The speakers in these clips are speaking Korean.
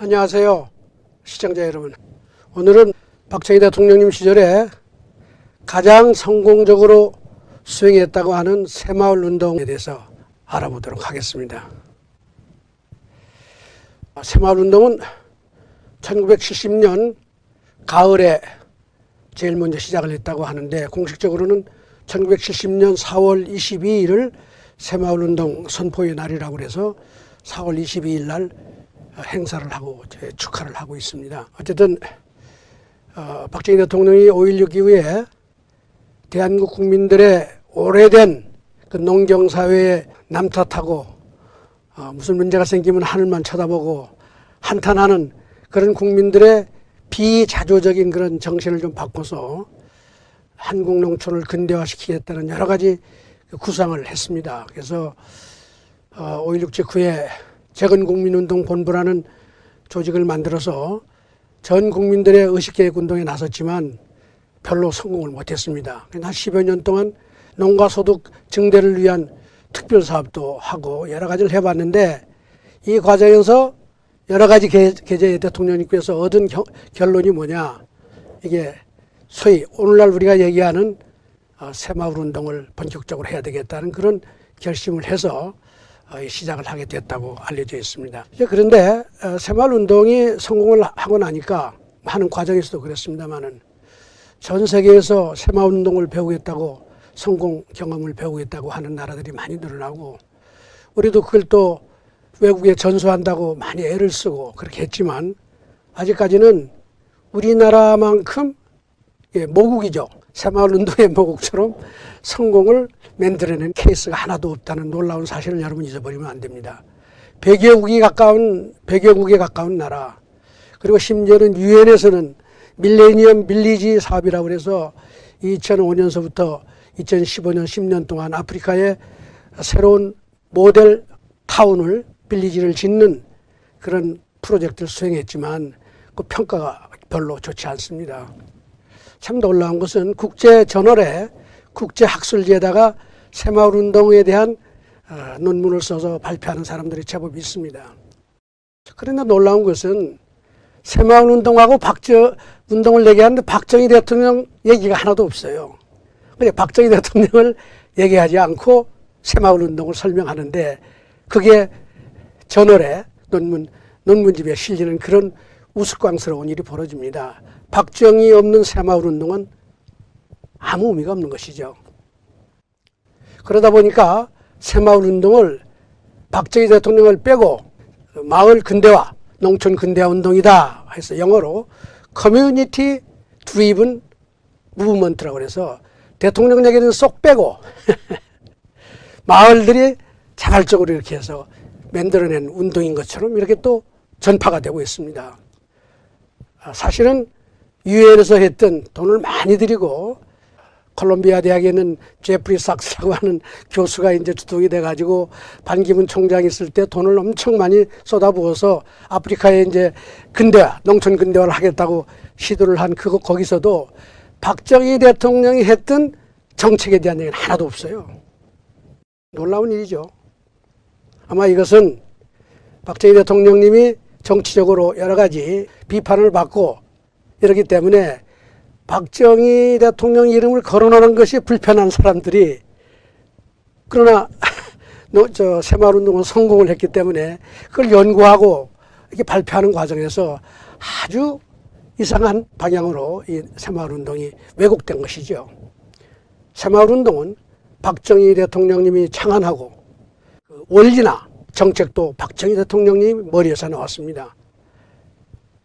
안녕하세요, 시청자 여러분. 오늘은 박정희 대통령님 시절에 가장 성공적으로 수행했다고 하는 새마을 운동에 대해서 알아보도록 하겠습니다. 새마을 운동은 1970년 가을에 제일 먼저 시작을 했다고 하는데, 공식적으로는 1970년 4월 22일을 새마을 운동 선포의 날이라고 해서 4월 22일 날 행사를 하고 축하를 하고 있습니다. 어쨌든 박정희 대통령이 5.16 이후에 대한민국 국민들의 오래된 그 농경사회에 남탓하고 무슨 문제가 생기면 하늘만 쳐다보고 한탄하는 그런 국민들의 비자조적인 그런 정신을 좀 바꿔서 한국 농촌을 근대화시키겠다는 여러 가지 구상을 했습니다. 그래서 5.16 직후에 재건국민운동본부라는 조직을 만들어서 전 국민들의 의식개혁 운동에 나섰지만 별로 성공을 못했습니다. 한 10여 년 동안 농가소득 증대를 위한 특별사업도 하고 여러 가지를 해봤는데, 이 과정에서 여러 가지 계제 대통령님께서 얻은 결론이 뭐냐, 이게 소위 오늘날 우리가 얘기하는 새마을 운동을 본격적으로 해야 되겠다는 그런 결심을 해서 시작을 하게 됐다고 알려져 있습니다. 그런데 새마을 운동이 성공을 하고 나니까 하는 과정에서도 그랬습니다만은, 전 세계에서 새마을 운동을 배우겠다고, 성공 경험을 배우겠다고 하는 나라들이 많이 늘어나고, 우리도 그걸 또 외국에 전수한다고 많이 애를 쓰고 그렇게 했지만, 아직까지는 우리나라만큼 모국이죠. 새마을 운동의 모국처럼 성공을 만들어낸 케이스가 하나도 없다는 놀라운 사실을 여러분 잊어버리면 안 됩니다. 100여 국에 가까운 나라, 그리고 심지어는 유엔에서는 밀레니엄 빌리지 사업이라고 해서 2005년서부터 2015년 10년 동안 아프리카에 새로운 모델 타운을, 빌리지를 짓는 그런 프로젝트를 수행했지만 그 평가가 별로 좋지 않습니다. 참 놀라운 것은 국제저널에, 국제학술지에다가 새마을 운동에 대한 논문을 써서 발표하는 사람들이 제법 있습니다. 그런데 놀라운 것은 새마을 운동하고 운동을 얘기하는데 박정희 대통령 얘기가 하나도 없어요. 근데 박정희 대통령을 얘기하지 않고 새마을 운동을 설명하는데, 그게 저널에 논문집에 실리는 그런 우스꽝스러운 일이 벌어집니다. 박정희 없는 새마을 운동은 아무 의미가 없는 것이죠. 그러다 보니까 새마을 운동을 박정희 대통령을 빼고 마을 근대화, 농촌 근대화 운동이다 해서 영어로 커뮤니티 드리븐 무브먼트라고 해서 대통령 얘기는 쏙 빼고 마을들이 자발적으로 이렇게 해서 만들어낸 운동인 것처럼 이렇게 또 전파가 되고 있습니다. 사실은 유엔에서 했던, 돈을 많이 들이고 콜롬비아 대학에 있는 제프리 sak스라고 하는 교수가 이제 주동이 돼가지고 반기문 총장이 있을 때 돈을 엄청 많이 쏟아부어서 아프리카에 이제 근대화, 농촌 근대화를 하겠다고 시도를 한 거기서도 박정희 대통령이 했던 정책에 대한 얘기는 하나도 없어요. 놀라운 일이죠. 아마 이것은 박정희 대통령님이 정치적으로 여러 가지 비판을 받고 이러기 때문에 박정희 대통령 이름을 거론하는 것이 불편한 사람들이, 그러나 새마을 운동은 성공을 했기 때문에 그걸 연구하고 이렇게 발표하는 과정에서 아주 이상한 방향으로 이 새마을 운동이 왜곡된 것이죠. 새마을 운동은 박정희 대통령님이 창안하고 원리나 정책도 박정희 대통령님 머리에서 나왔습니다.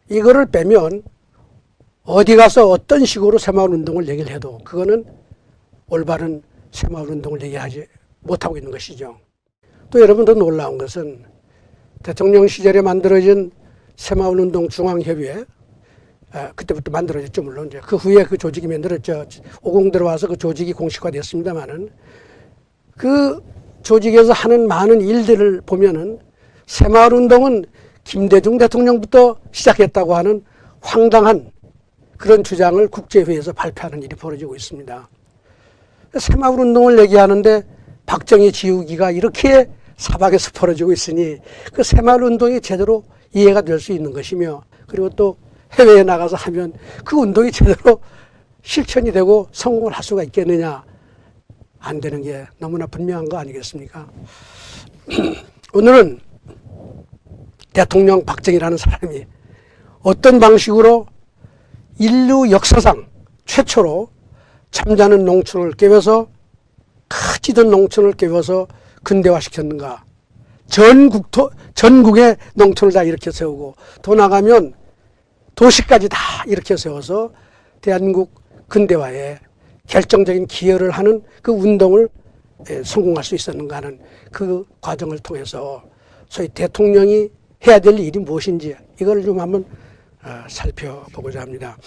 이거를 빼면 어디 가서 어떤 식으로 새마을 운동을 얘기를 해도 그거는 올바른 새마을 운동을 얘기하지 못하고 있는 것이죠. 또 여러분도 놀라운 것은 대통령 시절에 만들어진 새마을 운동 중앙협의회, 그때부터 만들어졌죠. 물론 이제 그 후에 그 조직이 만들어졌죠. 50 들어와서 그 조직이 공식화됐습니다만은, 그 조직에서 하는 많은 일들을 보면은 새마을 운동은 김대중 대통령부터 시작했다고 하는 황당한 그런 주장을 국제회의에서 발표하는 일이 벌어지고 있습니다. 새마을 운동을 얘기하는데 박정희 지우기가 이렇게 사박에서 벌어지고 있으니 그 새마을 운동이 제대로 이해가 될 수 있는 것이며, 그리고 또 해외에 나가서 하면 그 운동이 제대로 실천이 되고 성공을 할 수가 있겠느냐. 안 되는 게 너무나 분명한 거 아니겠습니까? 오늘은 대통령 박정희라는 사람이 어떤 방식으로 인류 역사상 최초로 잠자는 농촌을 깨워서, 커지던 농촌을 깨워서 근대화시켰는가. 전국의 농촌을 다 일으켜 세우고, 더 나가면 도시까지 다 일으켜 세워서 대한민국 근대화에 결정적인 기여를 하는 그 운동을 성공할 수 있었는가 하는 그 과정을 통해서 소위 대통령이 해야 될 일이 무엇인지 이걸 좀 한번 살펴보고자 합니다.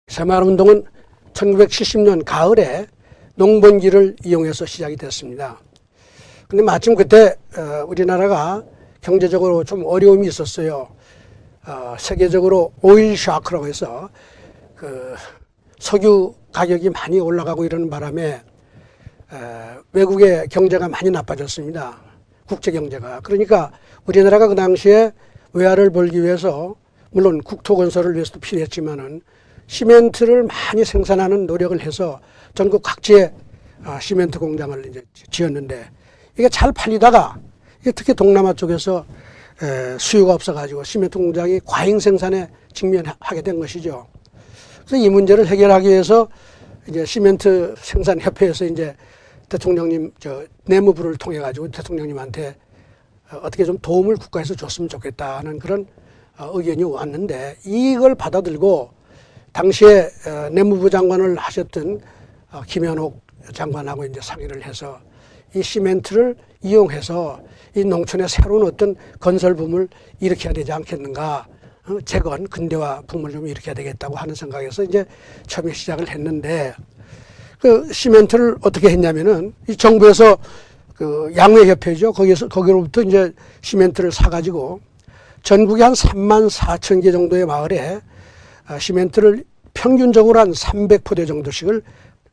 새마을운동은 1970년 가을에 농번기를 이용해서 시작이 됐습니다. 근데 마침 그때 우리나라가 경제적으로 좀 어려움이 있었어요. 세계적으로 오일 샤크라고 해서 그 석유 가격이 많이 올라가고 이러는 바람에 외국의 경제가 많이 나빠졌습니다. 국제 경제가. 그러니까 우리나라가 그 당시에 외화를 벌기 위해서 물론 국토 건설을 위해서도 필요했지만은 시멘트를 많이 생산하는 노력을 해서 전국 각지에 시멘트 공장을 이제 지었는데 이게 잘 팔리다가 특히 동남아 쪽에서 수요가 없어가지고 시멘트 공장이 과잉 생산에 직면하게 된 것이죠. 그래서 이 문제를 해결하기 위해서 이제 시멘트 생산 협회에서 이제 대통령님 내무부를 통해 가지고 대통령님한테 어떻게 좀 도움을 국가에서 줬으면 좋겠다는 그런 의견이 왔는데, 이걸 받아들고 당시에 내무부 장관을 하셨던 김현옥 장관하고 이제 상의를 해서 이 시멘트를 이용해서 이 농촌에 새로운 어떤 건설 붐을 일으켜야 되지 않겠는가, 재건 근대화 붐을 좀 일으켜야 되겠다고 하는 생각에서 이제 처음에 시작을 했는데, 그 시멘트를 어떻게 했냐면은 이 정부에서 그 양회협회죠. 거기로부터 이제 시멘트를 사가지고 전국에 한 3만 4천 개 정도의 마을에 시멘트를 평균적으로 한 300포대 정도씩을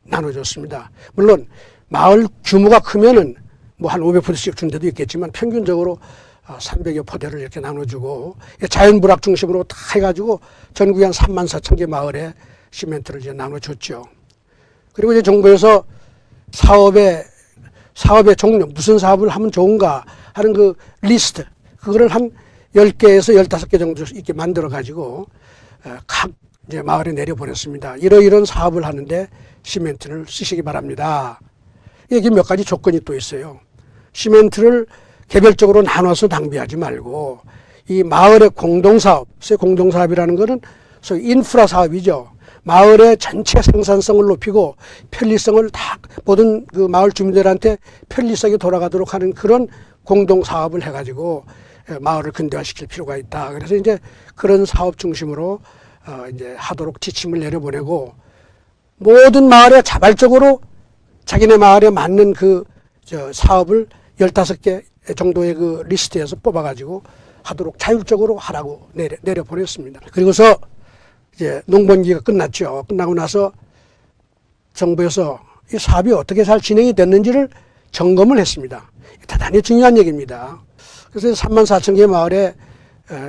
나눠줬습니다. 물론 마을 규모가 크면은 뭐 한 500포대씩 준 데도 있겠지만 평균적으로 300여 포대를 이렇게 나눠주고 자연불학 중심으로 다 해가지고 전국에 한 3만 4천 개 마을에 시멘트를 이제 나눠줬죠. 그리고 이제 정부에서 사업의 종류, 무슨 사업을 하면 좋은가 하는 그 리스트, 그거를 한 10개에서 15개 정도 이렇게 만들어가지고 각 이제 마을에 내려보냈습니다. 이런 사업을 하는데 시멘트를 쓰시기 바랍니다. 여기 몇 가지 조건이 또 있어요. 시멘트를 개별적으로 나눠서 낭비하지 말고 이 마을의 공동사업, 공동사업이라는 거는 소위 인프라 사업이죠. 마을의 전체 생산성을 높이고 편리성을 다 모든 그 마을 주민들한테 편리성이 돌아가도록 하는 그런 공동사업을 해가지고 마을을 근대화시킬 필요가 있다. 그래서 이제 그런 사업 중심으로 이제 하도록 지침을 내려보내고 모든 마을에 자발적으로 자기네 마을에 맞는 그 사업을 15개 정도의 그 리스트에서 뽑아가지고 하도록 자율적으로 하라고 내려보냈습니다. 그리고서 이제 농번기가 끝났죠. 끝나고 나서 정부에서 이 사업이 어떻게 잘 진행이 됐는지를 점검을 했습니다. 대단히 중요한 얘기입니다. 그래서 3만 4천 개 마을에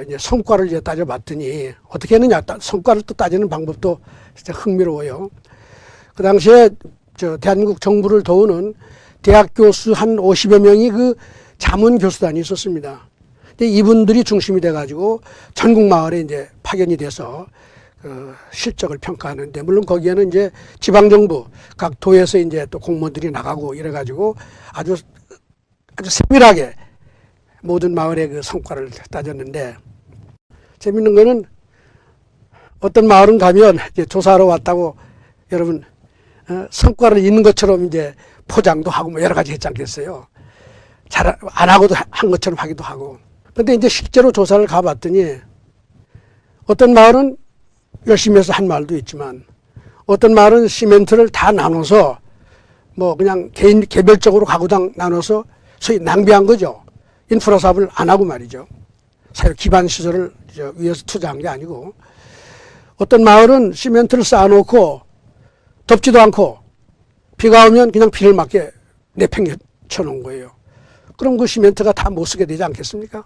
이제 성과를 이제 따져봤더니 어떻게 했느냐, 성과를 또 따지는 방법도 진짜 흥미로워요. 그 당시에 대한민국 정부를 도우는 대학 교수 한 50여 명이 그 자문 교수단이 있었습니다. 근데 이분들이 중심이 돼가지고 전국 마을에 이제 파견이 돼서 그 실적을 평가하는데, 물론 거기에는 이제 지방정부 각 도에서 이제 또 공무원들이 나가고 이래가지고 아주 세밀하게 모든 마을의 그 성과를 따졌는데, 재밌는 거는 어떤 마을은 가면 이제 조사하러 왔다고 여러분 성과를 있는 것처럼 이제 포장도 하고 뭐 여러 가지 했지 않겠어요. 잘 안 하고도 한 것처럼 하기도 하고. 근데 이제 실제로 조사를 가봤더니 어떤 마을은 열심히 해서 한 마을도 있지만 어떤 마을은 시멘트를 다 나눠서 뭐 그냥 개별적으로 가구당 나눠서 소위 낭비한 거죠. 인프라 사업을 안 하고 말이죠. 사회 기반 시설을 위해서 투자한 게 아니고, 어떤 마을은 시멘트를 쌓아놓고 덮지도 않고 비가 오면 그냥 비를 맞게 내팽겨 쳐놓은 거예요. 그럼 그 시멘트가 다 못 쓰게 되지 않겠습니까?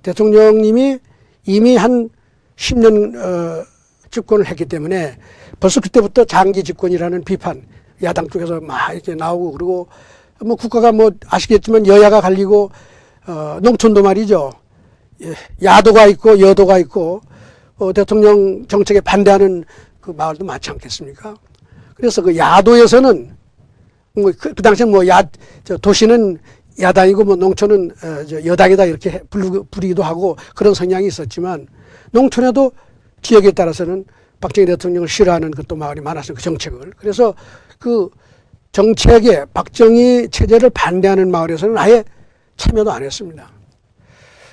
대통령님이 이미 한 10년 집권을 했기 때문에 벌써 그때부터 장기 집권이라는 비판 야당 쪽에서 막 이렇게 나오고 그러고 뭐 국가가 뭐 아시겠지만 여야가 갈리고 농촌도 말이죠. 야도가 있고 여도가 있고 대통령 정책에 반대하는 그 마을도 많지 않겠습니까? 그래서 그 야도에서는 뭐 그 당시에 뭐 도시는 야당이고 뭐 농촌은 여당이다 이렇게 부르기도 하고 그런 성향이 있었지만 농촌에도 지역에 따라서는 박정희 대통령을 싫어하는 그또 마을이 많았어요. 그 정책을. 그래서 그 정책에 박정희 체제를 반대하는 마을에서는 아예 참여도 안 했습니다.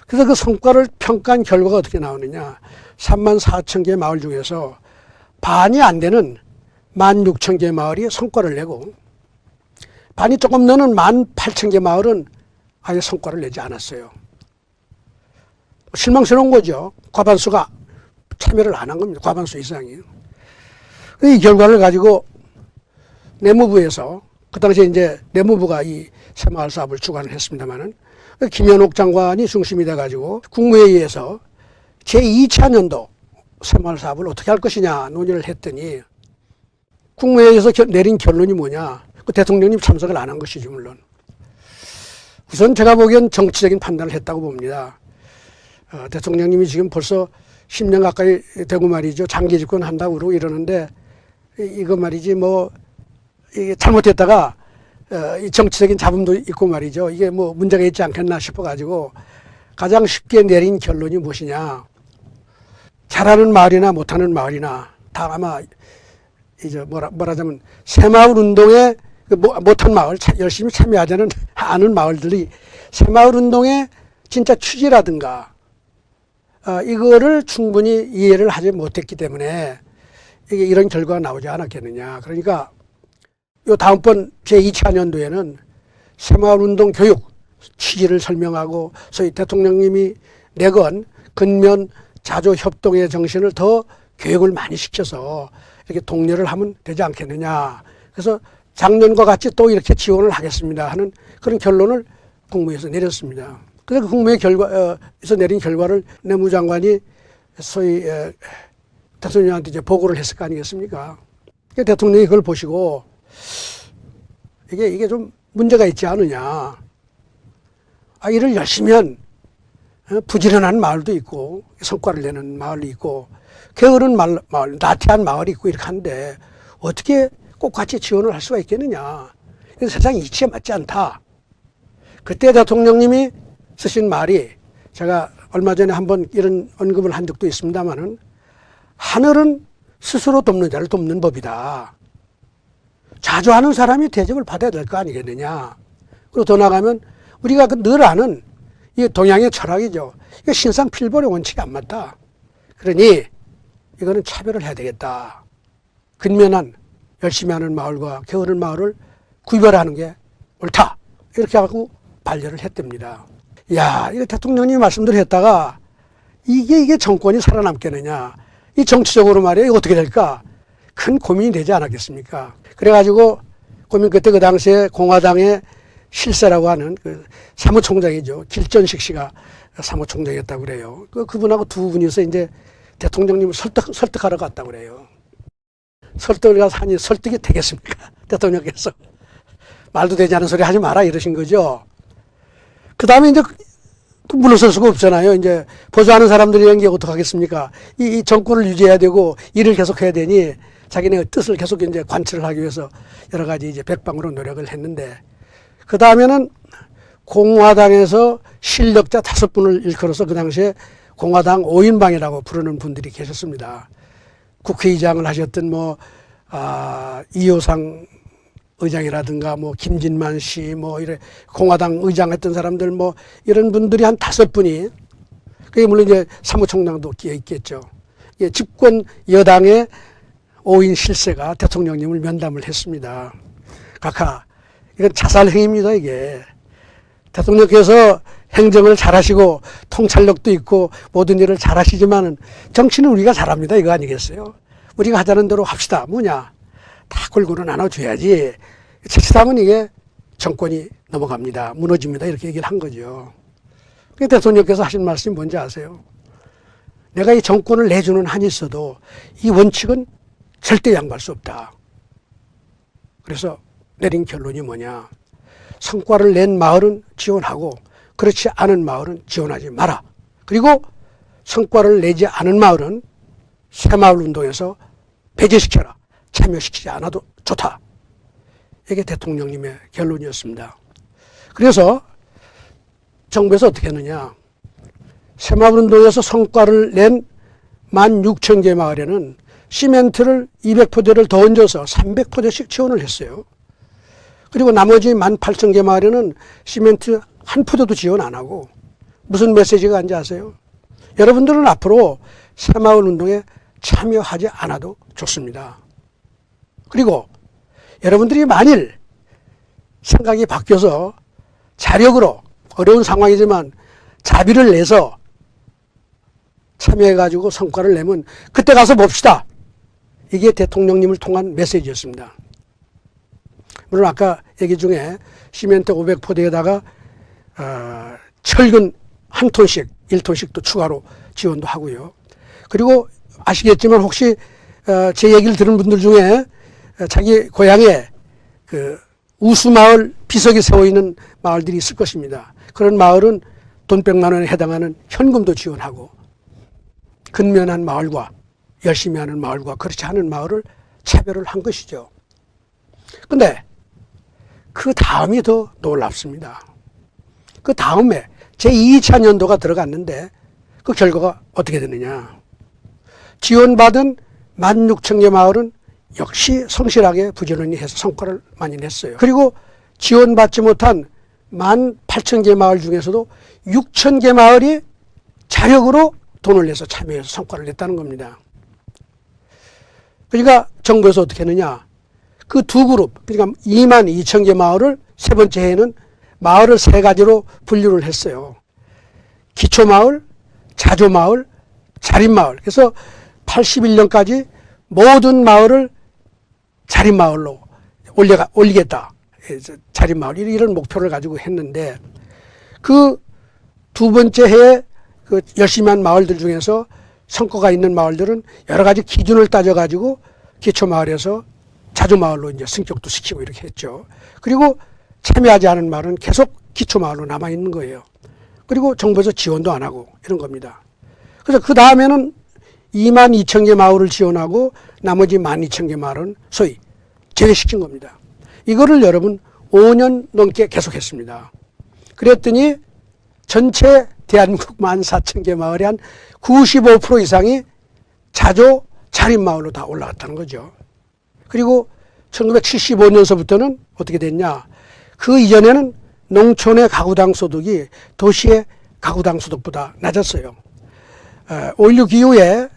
그래서 그 성과를 평가한 결과가 어떻게 나오느냐. 3만 4천 개의 마을 중에서 반이 안 되는 1만 6천 개의 마을이 성과를 내고 반이 조금 넘는 1만 8천 개 마을은 아예 성과를 내지 않았어요. 실망스러운 거죠. 과반수가 참여를 안 한 겁니다. 과반수 이상이요. 이 결과를 가지고 내무부에서 그 당시에 이제 내무부가 이 새마을 사업을 주관을 했습니다만은 김현옥 장관이 중심이 돼가지고 국무회의에서 제2차년도 새마을 사업을 어떻게 할 것이냐 논의를 했더니 국무회의에서 내린 결론이 뭐냐. 그 대통령님 참석을 안 한 것이지 물론. 우선 제가 보기엔 정치적인 판단을 했다고 봅니다. 대통령님이 지금 벌써 10년 가까이 되고 말이죠. 장기 집권 한다고 그러고 이러는데 이거 말이지 뭐 이게 잘못했다가 이 정치적인 잡음도 있고 말이죠. 이게 뭐 문제가 있지 않겠나 싶어가지고 가장 쉽게 내린 결론이 무엇이냐. 잘하는 마을이나 못하는 마을이나 다 아마 이제 뭐라자면 새마을 운동에 못한 마을 열심히 참여하자는 아는 마을들이 새마을 운동의 진짜 취지라든가 이거를 충분히 이해를 하지 못했기 때문에 이게 이런 결과가 나오지 않았겠느냐. 그러니까 요 다음번 제2차년도에는 새마을운동 교육 취지를 설명하고 소위 대통령님이 내건 근면 자조 협동의 정신을 더 교육을 많이 시켜서 이렇게 독려를 하면 되지 않겠느냐. 그래서 작년과 같이 또 이렇게 지원을 하겠습니다 하는 그런 결론을 국무회에서 내렸습니다. 그래서 그 국무회 결과에서 내린 결과를 내무장관이 소위 대통령한테 이제 보고를 했을 거 아니겠습니까? 대통령이 그걸 보시고 이게 좀 문제가 있지 않느냐. 일을 열심히 한 부지런한 마을도 있고 성과를 내는 마을도 있고 게으른 마을, 나태한 마을이 있고 이렇게 하는데 어떻게 꼭 같이 지원을 할 수가 있겠느냐. 세상 이치에 맞지 않다. 그때 대통령님이 쓰신 말이 제가 얼마 전에 한번 이런 언급을 한 적도 있습니다만은 하늘은 스스로 돕는 자를 돕는 법이다. 자조하는 사람이 대접을 받아야 될 거 아니겠느냐. 그리고 더 나가면 우리가 늘 아는 이 동양의 철학이죠. 이거 신상필벌의 원칙이 안 맞다. 그러니 이거는 차별을 해야 되겠다. 근면한 열심히 하는 마을과 게으른 마을을 구별하는 게 옳다. 이렇게 하고 반려를 했답니다. 야, 이거 대통령님이 말씀대로 했다가 이게 정권이 살아남겠느냐. 이 정치적으로 말이에요. 이거 어떻게 될까? 큰 고민이 되지 않았겠습니까? 그래가지고 그때 그 당시에 공화당의 실세라고 하는 그 사무총장이죠. 길전식 씨가 사무총장이었다고 그래요. 그분하고 두 분이서 이제 대통령님을 설득하러 갔다고 그래요. 설득을 가서 하니 설득이 되겠습니까? 대통령께서. 말도 되지 않은 소리 하지 마라 이러신 거죠. 그 다음에 이제 물러설 수가 없잖아요. 이제 보조하는 사람들이란 게 어떡하겠습니까? 이 정권을 유지해야 되고 일을 계속 해야 되니 자기네 뜻을 계속 이제 관철을 하기 위해서 여러 가지 이제 백방으로 노력을 했는데 그 다음에는 공화당에서 실력자 5분을 일컬어서 그 당시에 공화당 5인방이라고 부르는 분들이 계셨습니다. 국회의장을 하셨던 이호상 의장이라든가 김진만 씨 이래 공화당 의장 했던 사람들 이런 분들이 한 5분이 그게 물론 이제 사무총장도 끼어 있겠죠. 집권 여당의 5인 실세가 대통령님을 면담을 했습니다. 각하 이건 자살행위입니다. 이게 대통령께서 행정을 잘하시고 통찰력도 있고 모든 일을 잘하시지만은 정치는 우리가 잘합니다. 이거 아니겠어요? 우리가 하자는 대로 합시다. 뭐냐? 다 골고루 나눠줘야지. 자칫하면 이게 정권이 넘어갑니다. 무너집니다. 이렇게 얘기를 한 거죠. 대통령께서 하신 말씀이 뭔지 아세요? 내가 이 정권을 내주는 한이 있어도 이 원칙은 절대 양보할 수 없다. 그래서 내린 결론이 뭐냐? 성과를 낸 마을은 지원하고 그렇지 않은 마을은 지원하지 마라. 그리고 성과를 내지 않은 마을은 새마을 운동에서 배제시켜라. 참여시키지 않아도 좋다. 이게 대통령님의 결론이었습니다. 그래서 정부에서 어떻게 했느냐? 새마을 운동에서 성과를 낸 16,000개 마을에는 시멘트를 200포대를 더 얹어서 300포대씩 지원을 했어요. 그리고 나머지 18,000개 마을에는 시멘트 한 포대도 지원 안 하고 무슨 메시지가 간지 아세요? 여러분들은 앞으로 새마을 운동에 참여하지 않아도 좋습니다. 그리고 여러분들이 만일 생각이 바뀌어서 자력으로 어려운 상황이지만 자비를 내서 참여해가지고 성과를 내면 그때 가서 봅시다. 이게 대통령님을 통한 메시지였습니다. 물론 아까 얘기 중에 시멘트 500포대에다가 철근 한 톤씩 1톤씩도 추가로 지원도 하고요. 그리고 아시겠지만 혹시 제 얘기를 들은 분들 중에 자기 고향에 그 우수마을 비석이 세워있는 마을들이 있을 것입니다. 그런 마을은 돈 100만 원에 해당하는 현금도 지원하고 근면한 마을과 열심히 하는 마을과 그렇지 않은 마을을 차별을 한 것이죠. 근데 그 다음이 더 놀랍습니다. 그 다음에 제2차 년도가 들어갔는데 그 결과가 어떻게 되느냐. 지원받은 16,000개 마을은 역시 성실하게 부지런히 해서 성과를 많이 냈어요. 그리고 지원받지 못한 18,000개 마을 중에서도 6,000개 마을이 자력으로 돈을 내서 참여해서 성과를 냈다는 겁니다. 그러니까 정부에서 어떻게 했느냐. 그 두 그룹, 그러니까 22,000개 마을을 세 번째 해에는 마을을 세 가지로 분류를 했어요. 기초마을, 자조마을, 자립마을. 그래서 81년까지 모든 마을을 자립마을로 올리겠다. 자립마을. 이런 목표를 가지고 했는데 그 두 번째 해에 그 열심히 한 마을들 중에서 성과가 있는 마을들은 여러 가지 기준을 따져가지고 기초마을에서 자조마을로 이제 승격도 시키고 이렇게 했죠. 그리고 참여하지 않은 마을은 계속 기초마을로 남아있는 거예요. 그리고 정부에서 지원도 안 하고 이런 겁니다. 그래서 그 다음에는 22,000개 마을을 지원하고 나머지 12,000개 마을은 소위 제외시킨 겁니다. 이거를 여러분 5년 넘게 계속했습니다. 그랬더니 전체 대한민국 14,000개 마을의 한 95% 이상이 자조 자립마을로 다 올라갔다는 거죠. 그리고 1975년서부터는 어떻게 됐냐. 그 이전에는 농촌의 가구당 소득이 도시의 가구당 소득보다 낮았어요. 5.16 이후에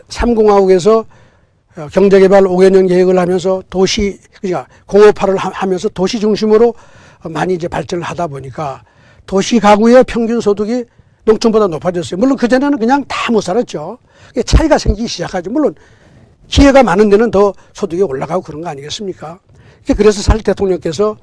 3공화국에서 경제개발 5개년 계획을 하면서 도시, 그러니까 공업화를 하면서 도시 중심으로 많이 이제 발전을 하다 보니까 도시 가구의 평균 소득이 농촌보다 높아졌어요. 물론 그전에는 그냥 다 못 살았죠. 차이가 생기기 시작하죠. 물론 기회가 많은 데는 더 소득이 올라가고 그런 거 아니겠습니까? 그래서 사실 대통령께서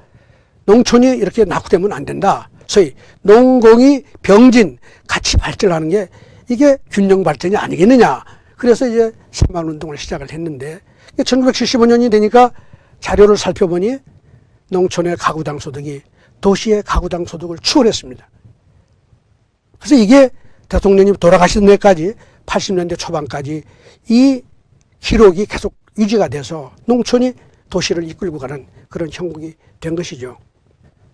농촌이 이렇게 낙후되면 안 된다. 소위 농공이 병진 같이 발전하는 게 이게 균형 발전이 아니겠느냐. 그래서 이제 새마을 운동을 시작을 했는데 1975년이 되니까 자료를 살펴보니 농촌의 가구당 소득이 도시의 가구당 소득을 추월했습니다. 그래서 이게 대통령님 돌아가시던 데까지 80년대 초반까지 이 기록이 계속 유지가 돼서 농촌이 도시를 이끌고 가는 그런 형국이 된 것이죠.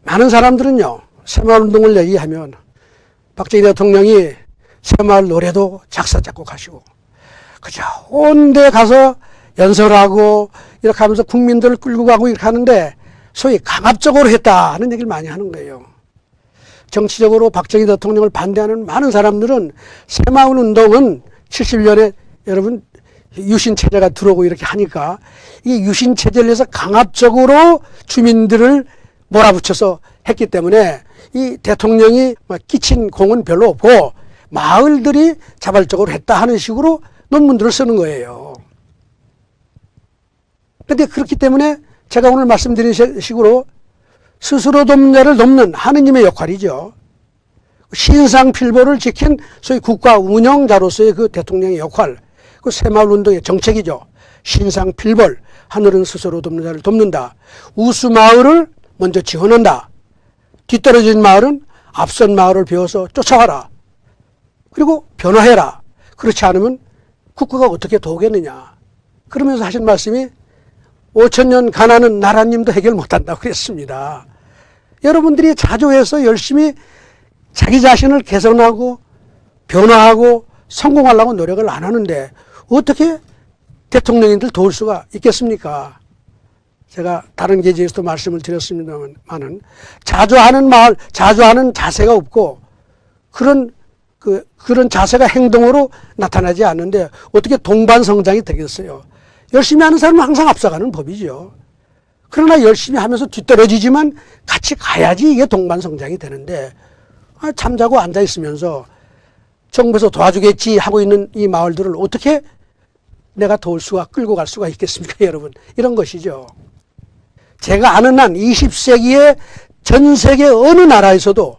많은 사람들은요, 새마을 운동을 얘기하면 박정희 대통령이 새마을 노래도 작사, 작곡하시고, 그죠. 온 데 가서 연설하고, 이렇게 하면서 국민들을 끌고 가고 이렇게 하는데, 소위 강압적으로 했다는 얘기를 많이 하는 거예요. 정치적으로 박정희 대통령을 반대하는 많은 사람들은 새마을 운동은 70년에 여러분 유신체제가 들어오고 이렇게 하니까 이 유신체제를 해서 강압적으로 주민들을 몰아붙여서 했기 때문에 이 대통령이 끼친 공은 별로 없고 마을들이 자발적으로 했다 하는 식으로 논문들을 쓰는 거예요. 그런데 그렇기 때문에 제가 오늘 말씀드린 식으로 스스로 돕는 자를 돕는 하느님의 역할이죠. 신상필보를 지킨 소위 국가 운영자로서의 그 대통령의 역할, 그 새마을운동의 정책이죠. 신상필벌, 하늘은 스스로 돕는 자를 돕는다. 우수마을을 먼저 지원한다. 뒤떨어진 마을은 앞선 마을을 배워서 쫓아가라. 그리고 변화해라. 그렇지 않으면 국가가 어떻게 도우겠느냐. 그러면서 하신 말씀이 5천년 가난은 나라님도 해결 못한다고 그랬습니다. 여러분들이 자조해서 열심히 자기 자신을 개선하고 변화하고 성공하려고 노력을 안 하는데 어떻게 대통령님들 도울 수가 있겠습니까? 제가 다른 계지에서도 말씀을 드렸습니다만은 자조하는 마을, 자조하는 자세가 없고 그런 자세가 행동으로 나타나지 않는데 어떻게 동반성장이 되겠어요? 열심히 하는 사람은 항상 앞서가는 법이죠. 그러나 열심히 하면서 뒤떨어지지만 같이 가야지 이게 동반성장이 되는데 잠자고 앉아있으면서 정부에서 도와주겠지 하고 있는 이 마을들을 어떻게 내가 도울 수가 끌고 갈 수가 있겠습니까, 여러분? 이런 것이죠. 제가 아는 한 20세기에 전 세계 어느 나라에서도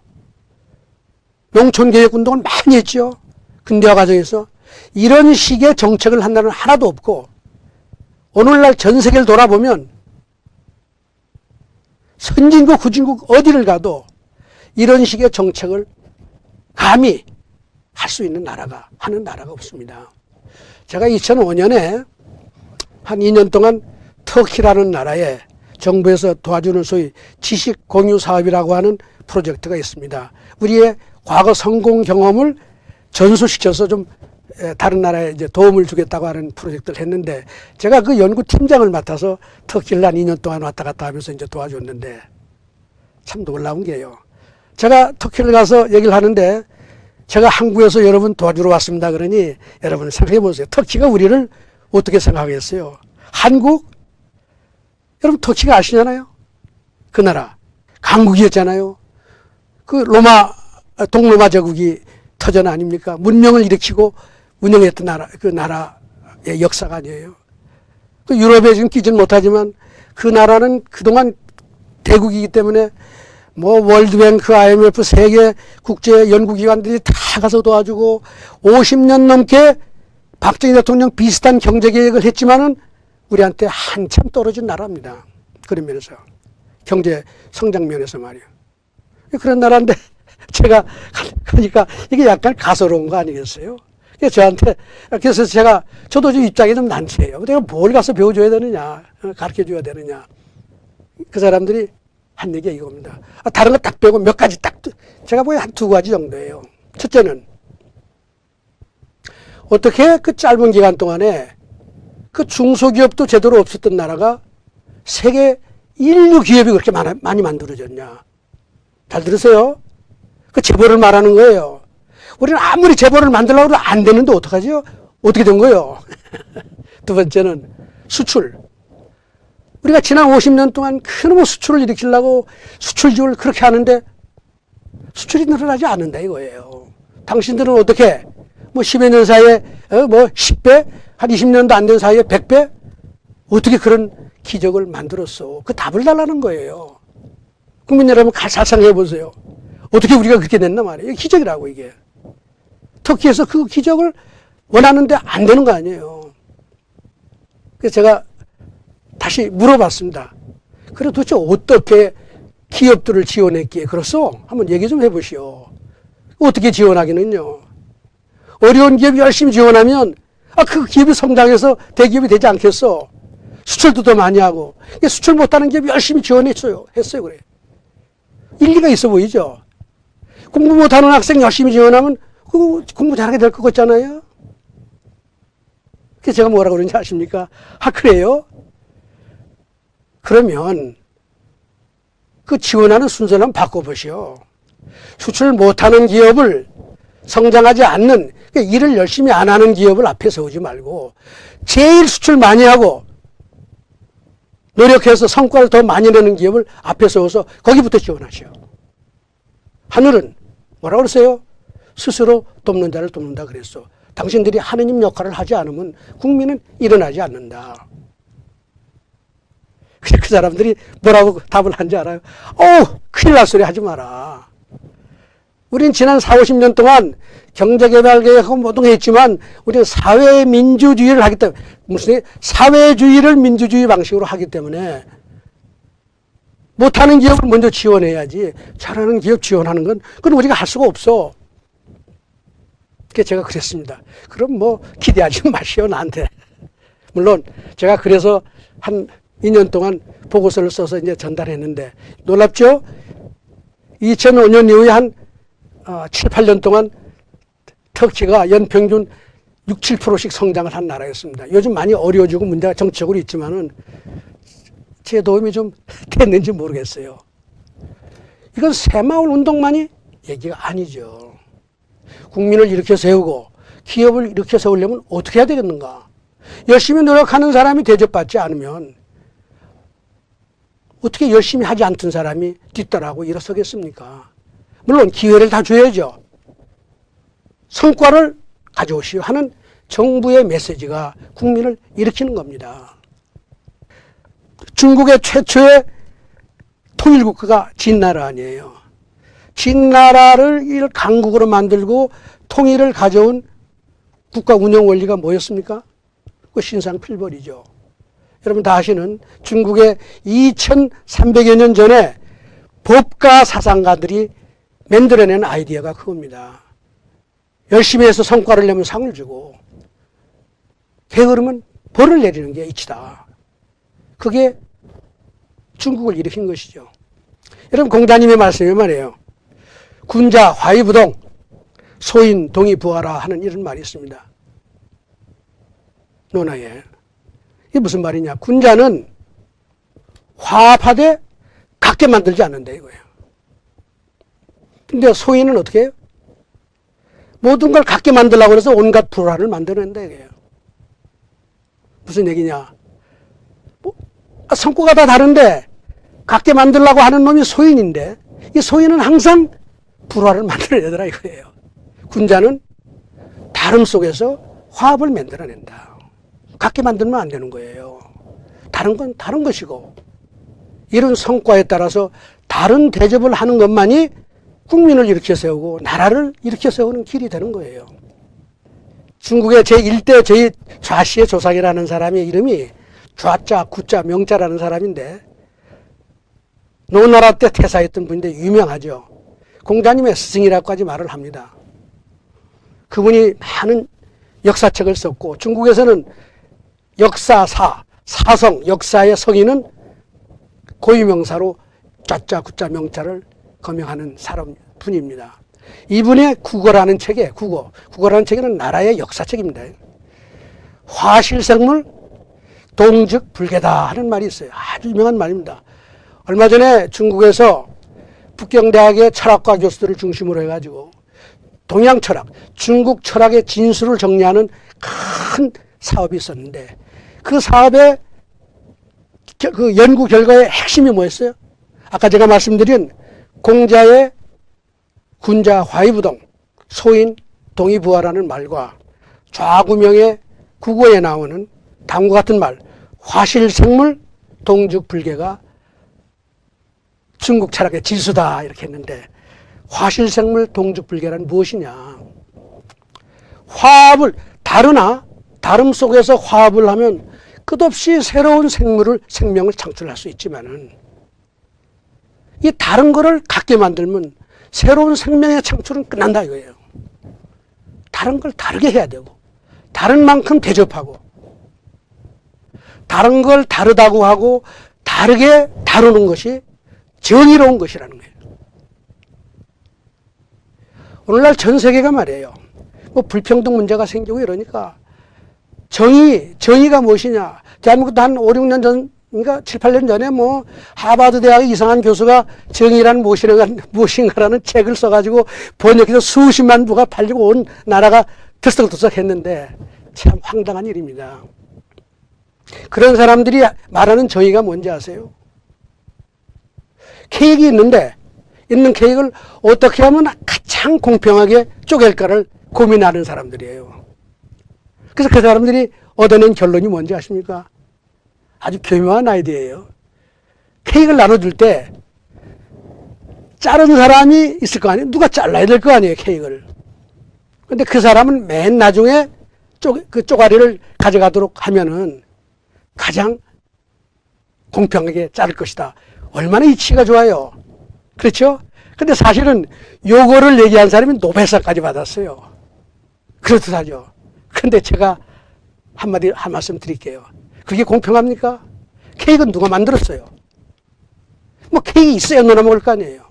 농촌개혁운동을 많이 했죠. 근대화 과정에서. 이런 식의 정책을 한 나라는 하나도 없고 오늘날 전 세계를 돌아보면 선진국, 후진국 어디를 가도 이런 식의 정책을 감히 할 수 있는 나라가, 하는 나라가 없습니다. 제가 2005년에 한 2년 동안 터키라는 나라에 정부에서 도와주는 소위 지식 공유 사업이라고 하는 프로젝트가 있습니다. 우리의 과거 성공 경험을 전수시켜서 좀 다른 나라에 이제 도움을 주겠다고 하는 프로젝트를 했는데 제가 그 연구팀장을 맡아서 터키를 한 2년 동안 왔다 갔다 하면서 이제 도와줬는데 참 놀라운 게요. 제가 터키를 가서 얘기를 하는데 제가 한국에서 여러분 도와주러 왔습니다. 그러니 여러분 생각해 보세요. 터키가 우리를 어떻게 생각하겠어요? 한국? 여러분 터키가 아시잖아요. 그 나라 강국이었잖아요. 그 동로마 제국이 터전 아닙니까? 문명을 일으키고 운영했던 나라, 그 나라의 역사가 아니에요. 그 유럽에 지금 끼지는 못하지만 그 나라는 그동안 대국이기 때문에 뭐 월드뱅크, IMF, 세계 국제 연구기관들이 다 가서 도와주고 50년 넘게 박정희 대통령 비슷한 경제계획을 했지만은 우리한테 한참 떨어진 나라입니다. 그런 면에서. 경제 성장 면에서 말이에요. 그런 나라인데 제가 가니까 이게 약간 가소로운 거 아니겠어요? 그래서 저도 좀 입장이 좀 난처해요. 내가 뭘 가서 배워줘야 되느냐, 가르쳐 줘야 되느냐. 그 사람들이 한 얘기가 이겁니다. 다른 거 딱 빼고 몇 가지 딱, 제가 보기엔 한 두 가지 정도예요. 첫째는, 어떻게 그 짧은 기간 동안에 그 중소기업도 제대로 없었던 나라가 세계 인류 기업이 그렇게 많이 만들어졌냐. 잘 들으세요? 그 재벌을 말하는 거예요. 우리는 아무리 재벌을 만들려고 해도 안 되는데 어떡하죠? 어떻게 된 거예요? 두 번째는 수출. 우리가 지난 50년 동안 큰 수출을 일으키려고 수출 지원을 그렇게 하는데 수출이 늘어나지 않는다 이거예요. 당신들은 어떻게 뭐 10여 년 사이에 뭐 10배? 한 20년도 안 된 사이에 100배? 어떻게 그런 기적을 만들었어? 그 답을 달라는 거예요. 국민 여러분 상상해 보세요. 어떻게 우리가 그렇게 됐나 말이에요. 기적이라고 이게. 터키에서 그 기적을 원하는데 안 되는 거 아니에요. 그래서 제가 다시 물어봤습니다. 그래 도대체 어떻게 기업들을 지원했기에 그렇소? 한번 얘기 좀 해보시오. 어떻게 지원하기는요. 어려운 기업이 열심히 지원하면 그 기업이 성장해서 대기업이 되지 않겠어. 수출도 더 많이 하고. 수출 못하는 기업이 열심히 지원했어요. 그래. 일리가 있어 보이죠. 공부 못하는 학생 열심히 지원하면 공부 잘하게 될 것 같잖아요. 그래서 제가 뭐라고 그러는지 아십니까? 그래요? 그러면 그 지원하는 순서를 한번 바꿔보시오. 수출 못하는 기업을 성장하지 않는, 그러니까 일을 열심히 안 하는 기업을 앞에 세우지 말고 제일 수출 많이 하고 노력해서 성과를 더 많이 내는 기업을 앞에 세워서 거기부터 지원하시오. 하늘은 뭐라고 그러세요? 스스로 돕는 자를 돕는다 그랬어. 당신들이 하느님 역할을 하지 않으면 국민은 일어나지 않는다. 그 사람들이 뭐라고 답을 한지 알아요? 큰일 날 소리 하지 마라. 우린 지난 4, 50년 동안 경제개발개혁하고 모든 게 했지만 우리는 사회민주주의를 하기 때문에 무슨 사회주의를 민주주의 방식으로 하기 때문에 못하는 기업을 먼저 지원해야지 잘하는 기업 지원하는 건 그건 우리가 할 수가 없어. 그래서 제가 그랬습니다. 그럼 뭐 기대하지 마시오 나한테. 물론 제가 그래서 한 2년 동안 보고서를 써서 이제 전달했는데 놀랍죠? 2005년 이후에 한 7, 8년 동안 터키가 연평균 6, 7%씩 성장을 한 나라였습니다. 요즘 많이 어려워지고 문제가 정치적으로 있지만은 제 도움이 좀 됐는지 모르겠어요. 이건 새마을 운동만이 얘기가 아니죠. 국민을 이렇게 세우고 기업을 이렇게 세우려면 어떻게 해야 되겠는가? 열심히 노력하는 사람이 대접받지 않으면 어떻게 열심히 하지 않던 사람이 뒤따라하고 일어서겠습니까? 물론 기회를 다 줘야죠. 성과를 가져오시오 하는 정부의 메시지가 국민을 일으키는 겁니다. 중국의 최초의 통일국가가 진나라 아니에요. 진나라를 강국으로 만들고 통일을 가져온 국가 운영 원리가 뭐였습니까? 그 신상필벌이죠. 여러분 다 아시는 중국의 2300여 년 전에 법가 사상가들이 만들어낸 아이디어가 그겁니다. 열심히 해서 성과를 내면 상을 주고 게으르면 벌을 내리는 게 이치다. 그게 중국을 일으킨 것이죠. 여러분 공자님의 말씀이 말이에요. 군자 화의부동 소인 동의부하라 하는 이런 말이 있습니다. 논하에. 이게 무슨 말이냐. 군자는 화합하되 같게 만들지 않는다 이거예요. 근데 소인은 어떻게 해요? 모든 걸 같게 만들려고 해서 온갖 불화를 만들어낸다 이거예요. 무슨 얘기냐. 성과가 다 다른데 같게 만들려고 하는 놈이 소인인데 이 소인은 항상 불화를 만들어내더라 이거예요. 군자는 다름 속에서 화합을 만들어낸다. 같게 만들면 안 되는 거예요. 다른 건 다른 것이고 이런 성과에 따라서 다른 대접을 하는 것만이 국민을 일으켜 세우고 나라를 일으켜 세우는 길이 되는 거예요. 중국의 제1대 좌씨의 조상이라는 사람의 이름이 좌자, 구자, 명자라는 사람인데 노나라 때 태사했던 분인데 유명하죠. 공자님의 스승이라고까지 말을 합니다. 그분이 많은 역사책을 썼고 중국에서는 역사사, 사성, 역사의 성인은 고유명사로 좌자, 구자, 명자를 거명하는 사람 분입니다. 이분의 국어라는 책에 국어라는 책에는 나라의 역사책입니다. 화실생물 동즉 불개다 하는 말이 있어요. 아주 유명한 말입니다. 얼마 전에 중국에서 북경대학의 철학과 교수들을 중심으로 해가지고 동양 철학, 중국 철학의 진수를 정리하는 큰 사업이 있었는데 그 사업의 그 연구 결과의 핵심이 뭐였어요? 아까 제가 말씀드린 공자의 군자 화의부동 소인 동의부하라는 말과 좌구명의 국어에 나오는 다음과 같은 말 화실생물 동죽불개가 중국 철학의 진수다 이렇게 했는데 화실생물 동죽불개란 무엇이냐. 화합을 다름 속에서 화합을 하면 끝없이 새로운 생명을 창출할 수 있지만은 이 다른 거를 같게 만들면 새로운 생명의 창출은 끝난다 이거예요. 다른 걸 다르게 해야 되고 다른 만큼 대접하고 다른 걸 다르다고 하고 다르게 다루는 것이 정의로운 것이라는 거예요. 오늘날 전 세계가 말이에요. 뭐 불평등 문제가 생기고 이러니까 정의가 무엇이냐. 대한민국도 한 5, 6년 전인가 7, 8년 전에 뭐 하버드 대학의 이상한 교수가 정의란 무엇인가라는 책을 써가지고 번역해서 수십만 부가 팔리고 온 나라가 들썩들썩 했는데 참 황당한 일입니다. 그런 사람들이 말하는 정의가 뭔지 아세요? 케이크 있는 케이크를 어떻게 하면 가장 공평하게 쪼갤까를 고민하는 사람들이에요. 그래서 그 사람들이 얻어낸 결론이 뭔지 아십니까? 아주 교묘한 아이디어예요. 케이크를 나눠줄 때 자른 사람이 있을 거 아니에요. 누가 잘라야 될 거 아니에요, 케이크를. 근데 그 사람은 맨 나중에 그 쪼가리를 가져가도록 하면은 가장 공평하게 자를 것이다. 얼마나 이치가 좋아요. 그렇죠? 근데 사실은 요거를 얘기한 사람이 노벨상까지 받았어요. 그렇듯 하죠. 근데 제가 한 말씀 드릴게요. 그게 공평합니까? 케이크는 누가 만들었어요? 뭐 케이크 있어야 너나 먹을 거 아니에요.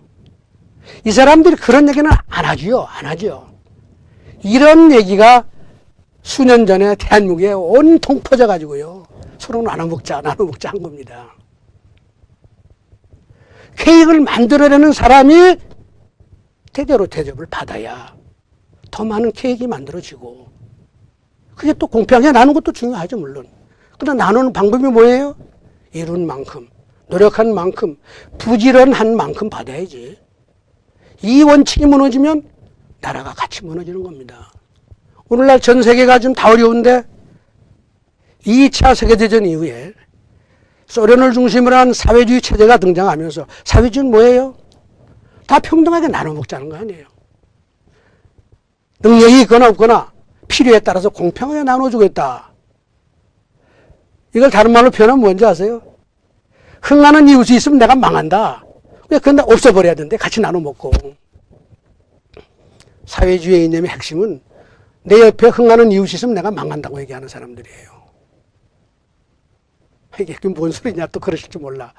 이 사람들이 그런 얘기는 안 하지요. 안 하죠. 이런 얘기가 수년 전에 대한민국에 온통 퍼져가지고요. 서로 나눠 먹자 한 겁니다. 케이크를 만들어내는 사람이 대대로 대접을 받아야 더 많은 케이크가 만들어지고, 그게 또 공평하게 나누는 것도 중요하죠, 물론. 그러나 나누는 방법이 뭐예요? 이룬 만큼, 노력한 만큼, 부지런한 만큼 받아야지. 이 원칙이 무너지면 나라가 같이 무너지는 겁니다. 오늘날 전 세계가 좀 다 어려운데 2차 세계대전 이후에 소련을 중심으로 한 사회주의 체제가 등장하면서, 사회주의는 뭐예요? 다 평등하게 나눠 먹자는 거 아니에요. 능력이 있거나 없거나 필요에 따라서 공평하게 나눠주겠다. 이걸 다른 말로 표현하면 뭔지 아세요? 흥하는 이웃이 있으면 내가 망한다. 그건 없애버려야 되는데 같이 나눠 먹고. 사회주의의 이념의 핵심은 내 옆에 흥하는 이웃이 있으면 내가 망한다고 얘기하는 사람들이에요. 이게 뭔 소리냐 또 그러실지 몰라.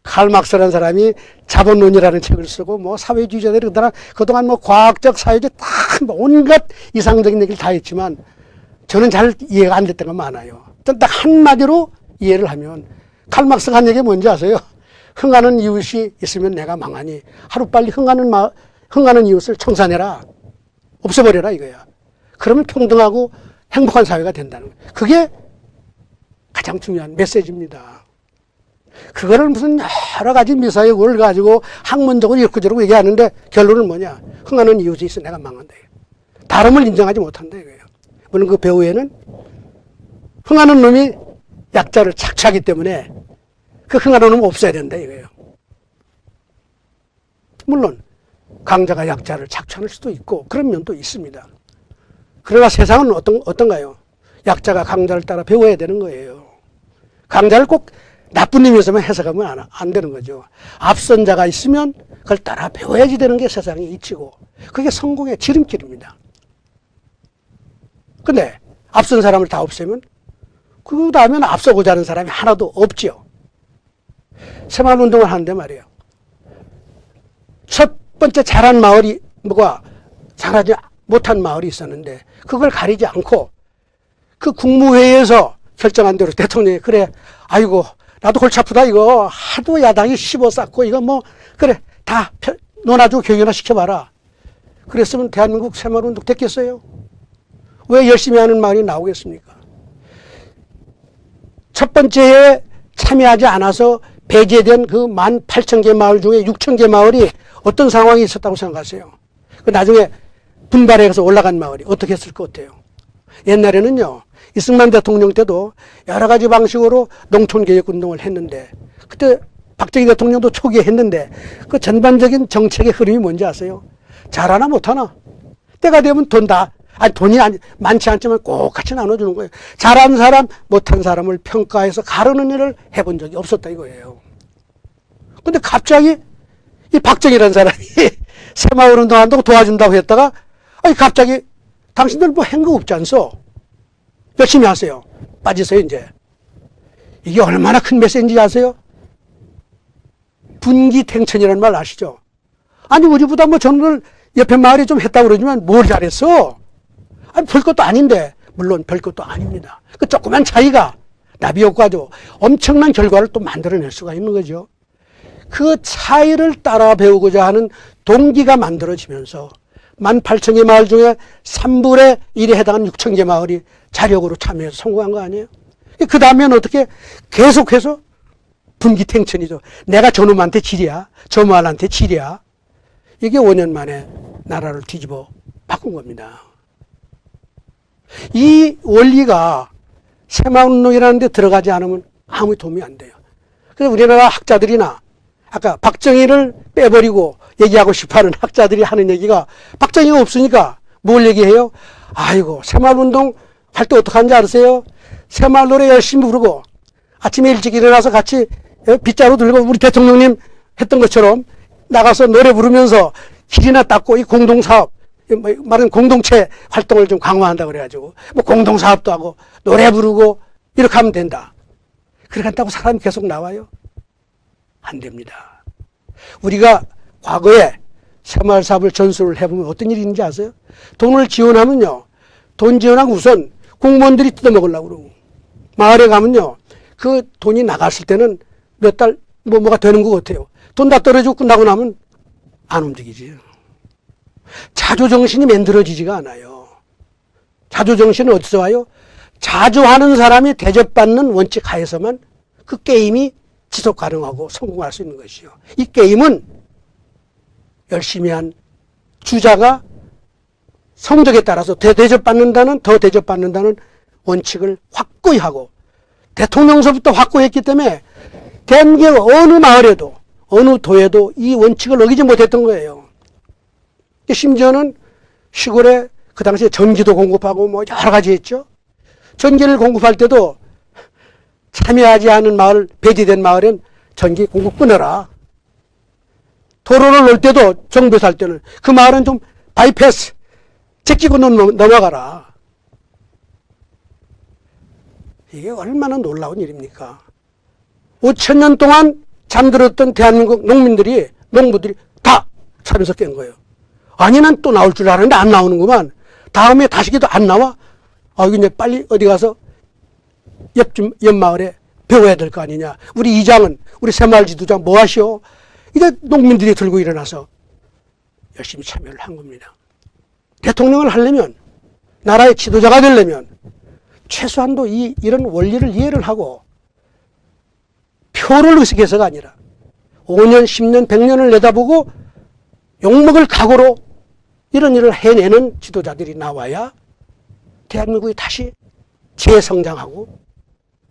칼 막스라는 사람이 자본론이라는 책을 쓰고 뭐 사회주의자들이 그동안 뭐 과학적 사회주의 다 온갖 이상적인 얘기를 다 했지만 저는 잘 이해가 안 됐던 건 많아요. 딱 한마디로 이해를 하면 칼 막스가 한 얘기가 뭔지 아세요? 흥하는 이웃이 있으면 내가 망하니 하루빨리 흥하는 이웃을 청산해라. 없애버려라 이거야. 그러면 평등하고 행복한 사회가 된다는 거예요. 그게 가장 중요한 메시지입니다. 그거를 무슨 여러 가지 미사역을 가지고 학문적으로 이렇게 저렇게 얘기하는데 결론은 뭐냐? 흥하는 이웃이 있어 내가 망한다. 다름을 인정하지 못한다 이거예요. 물론 그 배후에는 흥하는 놈이 약자를 착취하기 때문에 그 흥하는 놈은 없어야 된다 이거예요. 물론 강자가 약자를 착취할 수도 있고 그런 면도 있습니다. 그러나 세상은 어떤가요? 약자가 강자를 따라 배워야 되는 거예요. 강자를 꼭 나쁜 의미에서만 해석하면 안 되는 거죠. 앞선 자가 있으면 그걸 따라 배워야지 되는 게 세상의 이치고, 그게 성공의 지름길입니다. 근데 앞선 사람을 다 없애면 그 다음에는 앞서고자 하는 사람이 하나도 없죠. 새마을운동을 하는데 말이에요. 첫 번째 잘한 마을이 뭐가 잘하지 못한 마을이 있었는데 그걸 가리지 않고 그 국무회의에서 결정한 대로 대통령이 그래 아이고 나도 골치 아프다 이거 하도 야당이 씹어쌌고 이거 뭐 그래 다 논아주고 교육이나 시켜봐라. 그랬으면 대한민국 새마을운동 됐겠어요? 왜 열심히 하는 마을이 나오겠습니까? 첫 번째에 참여하지 않아서 배제된 그 18,000개 마을 중에 6,000개 마을이 어떤 상황이 있었다고 생각하세요? 그 나중에 분발해서 올라간 마을이 어떻게 했을 것 같아요? 옛날에는요, 이승만 대통령 때도 여러 가지 방식으로 농촌개혁운동을 했는데, 그때 박정희 대통령도 초기에 했는데, 그 전반적인 정책의 흐름이 뭔지 아세요? 잘하나 못하나? 때가 되면 돈이 많지 않지만 꼭 같이 나눠주는 거예요. 잘한 사람, 못한 사람을 평가해서 가르는 일을 해본 적이 없었다 이거예요. 근데 갑자기 이 박정희라는 사람이 새마을운동 한다고 도와준다고 했다가, 아니 갑자기 당신들 뭐 한 거 없지 않소? 열심히 하세요. 빠지세요 이제. 이게 얼마나 큰 메시지인지 아세요? 분기탱천이라는 말 아시죠? 아니 우리보다 뭐 저놈들 옆에 마을이 좀 했다고 그러지만 뭘 잘했어? 아니 별것도 아닌데. 물론 별것도 아닙니다. 그 조그만 차이가 나비 효과죠. 엄청난 결과를 또 만들어낼 수가 있는 거죠. 그 차이를 따라 배우고자 하는 동기가 만들어지면서 18,000개 마을 중에 3분의 1에 해당하는 6,000개 마을이 자력으로 참여해서 성공한 거 아니에요? 그 다음에는 어떻게 계속해서 분기탱천이죠. 내가 저놈한테 지리야, 저 마을한테 지리야. 이게 5년 만에 나라를 뒤집어 바꾼 겁니다. 이 원리가 새마을운동이라는 데 들어가지 않으면 아무 도움이 안 돼요. 그래서 우리나라 학자들이나 아까 박정희를 빼버리고 얘기하고 싶어하는 학자들이 하는 얘기가 박정희가 없으니까 뭘 얘기해요? 아이고 새마을운동 할 때 어떻게 하는지 아세요? 새마을 노래 열심히 부르고 아침에 일찍 일어나서 같이 빗자루 들고 우리 대통령님 했던 것처럼 나가서 노래 부르면서 길이나 닦고 이 공동사업 말은 공동체 활동을 좀 강화한다 그래가지고 뭐 공동사업도 하고 노래 부르고 이렇게 하면 된다. 그렇게 한다고 사람이 계속 나와요? 안 됩니다. 우리가 과거에 새마을 사업을 전수를 해보면 어떤 일이 있는지 아세요? 돈을 지원하면요. 돈 지원하고 우선 공무원들이 뜯어먹으려고 그러고 마을에 가면요. 그 돈이 나갔을 때는 몇 달 뭐가 되는 것 같아요. 돈 다 떨어지고 끝나고 나면 안 움직이지. 자조정신이 만들어지지가 않아요. 자조정신은 어디서 와요? 자조하는 사람이 대접받는 원칙 하에서만 그 게임이 지속 가능하고 성공할 수 있는 것이요. 이 게임은 열심히 한 주자가 성적에 따라서 더 대접받는다는 원칙을 확고히 하고 대통령서부터 확고히 했기 때문에 대한민국 어느 마을에도 어느 도에도 이 원칙을 어기지 못했던 거예요. 심지어는 시골에 그 당시에 전기도 공급하고 뭐 여러 가지 했죠. 전기를 공급할 때도 참여하지 않은 마을, 배제된 마을엔 전기 공급 끊어라. 도로를 놓을 때도 정부에서 할 때는 그 마을은 좀 바이패스, 제끼고 넘어가라. 이게 얼마나 놀라운 일입니까? 5,000년 동안 잠들었던 대한민국 농부들이 다 차면서 깬 거예요. 아니, 난 또 나올 줄 알았는데 안 나오는구만. 다음에 다시기도 안 나와? 이제 빨리 어디 가서 옆 마을에 배워야 될 거 아니냐. 우리 이장은, 우리 새마을 지도장 뭐 하시오? 이제 농민들이 들고 일어나서 열심히 참여를 한 겁니다. 대통령을 하려면, 나라의 지도자가 되려면, 최소한도 이런 원리를 이해를 하고, 표를 의식해서가 아니라, 5년, 10년, 100년을 내다보고, 욕먹을 각오로 이런 일을 해내는 지도자들이 나와야 대한민국이 다시 재성장하고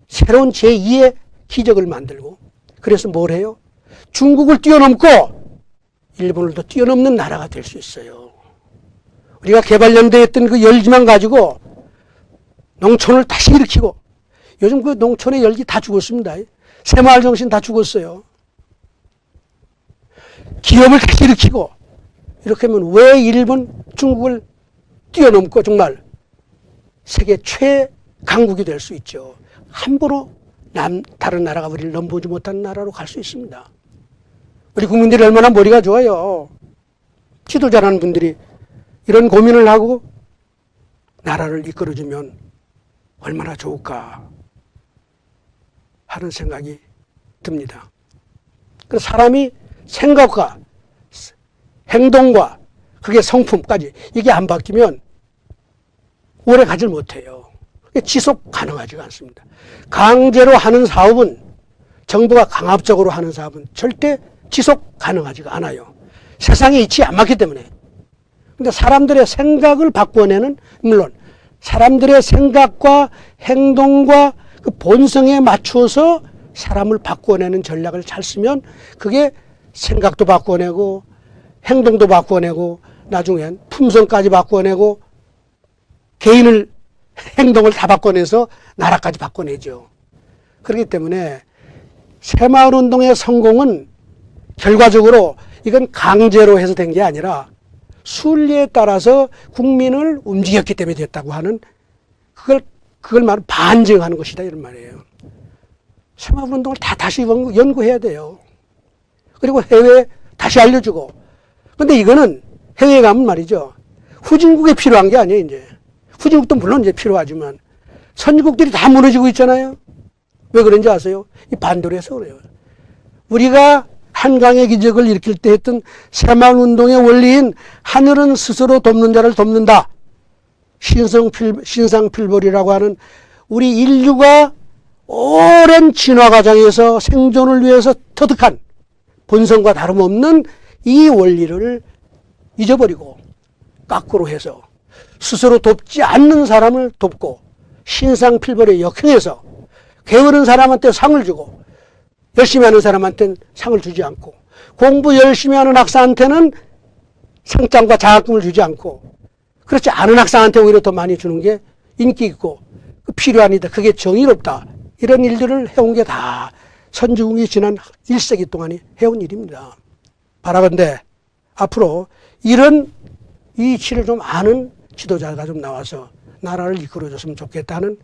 새로운 제2의 기적을 만들고 그래서 뭘 해요? 중국을 뛰어넘고 일본을 더 뛰어넘는 나라가 될 수 있어요. 우리가 개발연대에 했던 그 열기만 가지고 농촌을 다시 일으키고 요즘 그 농촌의 열기 다 죽었습니다. 새마을 정신 다 죽었어요. 기업을 다시 일으키고 이렇게 하면 왜 일본, 중국을 뛰어넘고 정말 세계 최강국이 될 수 있죠. 함부로 다른 나라가 우리를 넘보지 못하는 나라로 갈 수 있습니다. 우리 국민들이 얼마나 머리가 좋아요. 지도자라는 분들이 이런 고민을 하고 나라를 이끌어주면 얼마나 좋을까 하는 생각이 듭니다. 그래서 사람이 생각과 행동과 그게 성품까지 이게 안 바뀌면 오래 가질 못해요. 지속 가능하지가 않습니다. 강제로 하는 사업은 정부가 강압적으로 하는 사업은 절대 지속 가능하지가 않아요. 세상에 이치 안 맞기 때문에. 근데 사람들의 생각을 바꿔내는 물론 사람들의 생각과 행동과 그 본성에 맞추어서 사람을 바꿔내는 전략을 잘 쓰면 그게 생각도 바꿔내고 행동도 바꿔내고 나중엔 품성까지 바꿔내고 개인을 행동을 다 바꿔내서 나라까지 바꿔내죠. 그렇기 때문에 새마을운동의 성공은 결과적으로 이건 강제로 해서 된 게 아니라 순리에 따라서 국민을 움직였기 때문에 됐다고 하는 그걸 말 반증하는 것이다 이런 말이에요. 새마을운동을 다시 연구해야 돼요. 그리고 해외에 다시 알려주고. 근데 이거는 해외에 가면 말이죠. 후진국에 필요한 게 아니에요, 이제. 후진국도 물론 이제 필요하지만 선진국들이 다 무너지고 있잖아요. 왜 그런지 아세요? 이 반대로 해서 그래요. 우리가 한강의 기적을 일으킬 때 했던 새마을운동의 원리인 하늘은 스스로 돕는 자를 돕는다. 신상필벌이라고 하는 우리 인류가 오랜 진화 과정에서 생존을 위해서 터득한 본성과 다름없는 이 원리를 잊어버리고 거꾸로 해서 스스로 돕지 않는 사람을 돕고 신상필벌에 역행해서 게으른 사람한테 상을 주고 열심히 하는 사람한테는 상을 주지 않고, 공부 열심히 하는 학생한테는 상장과 장학금을 주지 않고, 그렇지 않은 학생한테 오히려 더 많이 주는 게 인기 있고 필요한 일이다. 그게 정의롭다. 이런 일들을 해온 게 다 선주국이 지난 1세기 동안이 해온 일입니다. 바라건대 앞으로 이런 이치를 좀 아는 지도자가 좀 나와서 나라를 이끌어줬으면 좋겠다는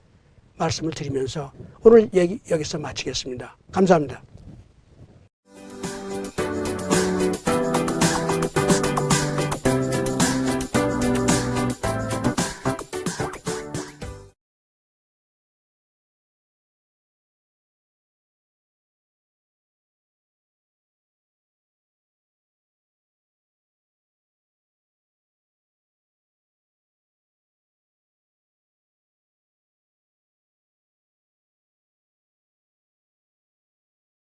말씀을 드리면서 오늘 얘기 여기서 마치겠습니다. 감사합니다.